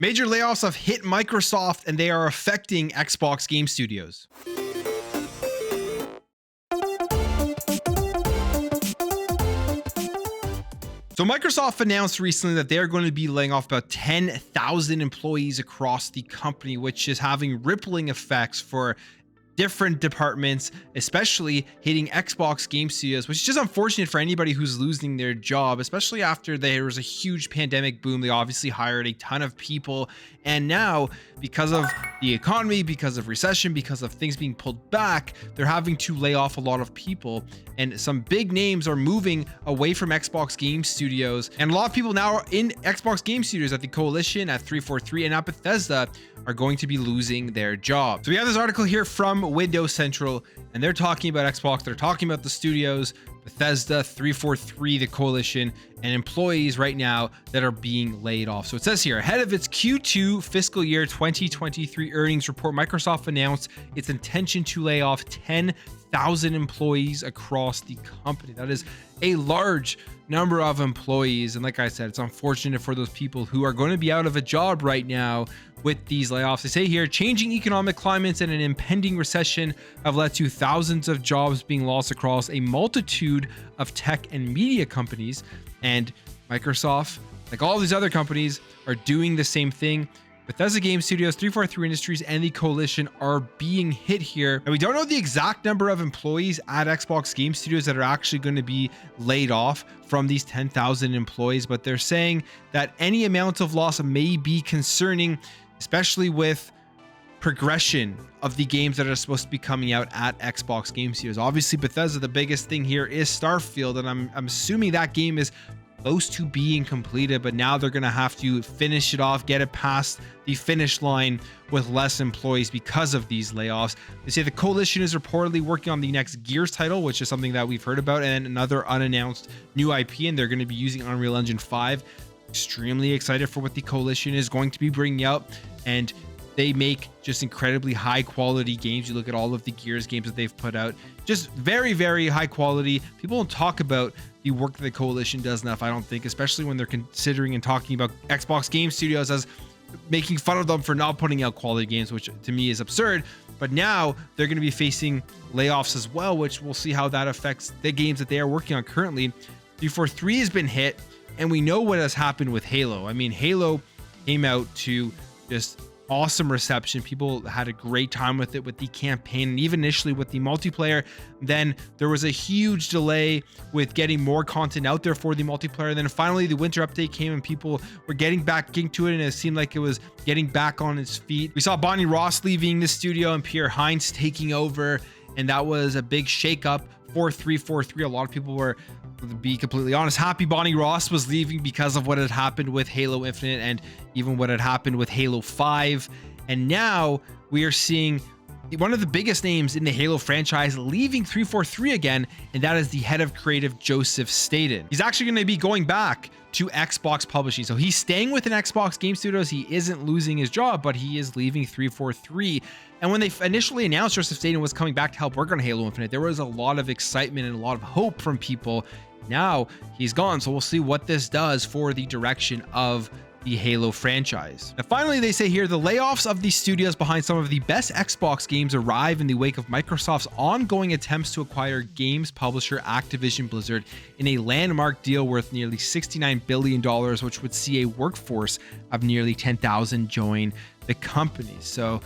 Major layoffs have hit Microsoft and they are affecting Xbox game studios. So Microsoft announced recently that they are going to be laying off about 10,000 employees across the company, which is having rippling effects for different departments, especially hitting Xbox game studios, which is just unfortunate for anybody who's losing their job, especially after there was a huge pandemic boom. They obviously hired a ton of people, and now because of the economy, because of recession, because of things being pulled back, they're having to lay off a lot of people, and some big names are moving away from Xbox game studios, and a lot of people now are in Xbox game studios at the Coalition, at 343, and at Bethesda are going to be losing their jobs. So we have this article here from Windows Central, and they're talking about Xbox, they're talking about the studios, Bethesda, 343, the Coalition, and employees right now that are being laid off. So it says here, ahead of its Q2 fiscal year 2023 earnings report, Microsoft announced its intention to lay off 10,000 employees across the company. That is a large number of employees. And like I said, it's unfortunate for those people who are going to be out of a job right now with these layoffs. They say here, changing economic climates and an impending recession have led to thousands of jobs being lost across a multitude of tech and media companies. And Microsoft, like all these other companies, are doing the same thing. Bethesda Game Studios, 343 Industries, and the Coalition are being hit here. And we don't know the exact number of employees at Xbox Game Studios that are actually going to be laid off from these 10,000 employees, but they're saying that any amount of loss may be concerning, especially with progression of the games that are supposed to be coming out at Xbox Game Studios. Obviously, Bethesda, the biggest thing here is Starfield, and I'm assuming that game is close to being completed, but now they're going to have to finish it off, get it past the finish line with less employees because of these layoffs. They say the Coalition is reportedly working on the next Gears title, which is something that we've heard about, and another unannounced new IP, and they're going to be using Unreal Engine 5. Extremely excited for what the Coalition is going to be bringing out, and they make just incredibly high quality games. You look at all of the Gears games that they've put out, just very, very high quality. People don't talk about the work that the Coalition does enough, I don't think, especially when they're considering and talking about Xbox Game Studios as making fun of them for not putting out quality games, which to me is absurd. But now they're going to be facing layoffs as well, which we'll see how that affects the games that they are working on currently. 343 has been hit, and we know what has happened with Halo. I mean, Halo came out to just awesome reception. People had a great time with it, with the campaign, and even initially with the multiplayer. Then there was a huge delay with getting more content out there for the multiplayer. And then finally the winter update came and people were getting back into it, and it seemed like it was getting back on its feet. We saw Bonnie Ross leaving the studio and Pierre Hines taking over, and that was a big shakeup for 343. A lot of people were, to be completely honest, happy Bonnie Ross was leaving because of what had happened with Halo Infinite and even what had happened with Halo 5. And now we are seeing one of the biggest names in the Halo franchise leaving 343 again, and that is the head of creative, Joseph Staten. He's actually going to be going back to Xbox Publishing. So he's staying within Xbox Game Studios. He isn't losing his job, but he is leaving 343. And when they initially announced Joseph Staten was coming back to help work on Halo Infinite, there was a lot of excitement and a lot of hope from people. Now he's gone, so we'll see what this does for the direction of the Halo franchise. Now, finally, they say here the layoffs of the studios behind some of the best Xbox games arrive in the wake of Microsoft's ongoing attempts to acquire games publisher Activision Blizzard in a landmark deal worth nearly $69 billion, which would see a workforce of nearly 10,000 join the company. So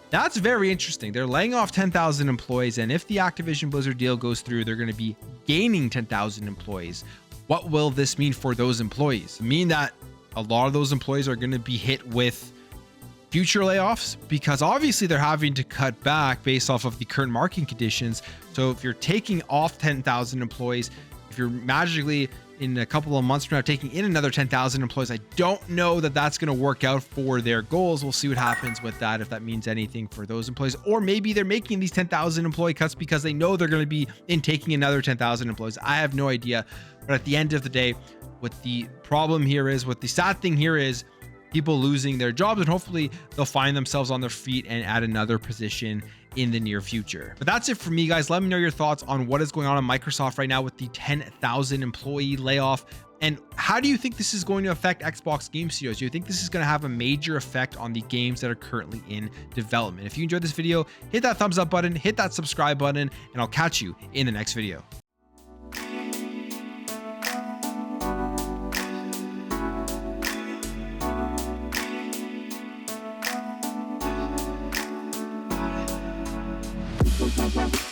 that's very interesting. They're laying off 10,000 employees, and if the Activision Blizzard deal goes through, they're going to be gaining 10,000 employees. What will this mean for those employees? Mean that a lot of those employees are going to be hit with future layoffs, because obviously they're having to cut back based off of the current market conditions. So if you're taking off 10,000 employees, if you're magically in a couple of months from now taking in another 10,000 employees, I don't know that that's going to work out for their goals. We'll see what happens with that, if that means anything for those employees, or maybe they're making these 10,000 employee cuts because they know they're going to be in taking another 10,000 employees. I have no idea. But at the end of the day, what the problem here is, what the sad thing here is, people losing their jobs, and hopefully they'll find themselves on their feet and at another position in the near future. But that's it for me, guys. Let me know your thoughts on what is going on in Microsoft right now with the 10,000 employee layoff. And how do you think this is going to affect Xbox Game Studios? Do you think this is going to have a major effect on the games that are currently in development? If you enjoyed this video, hit that thumbs up button, hit that subscribe button, and I'll catch you in the next video. Bye.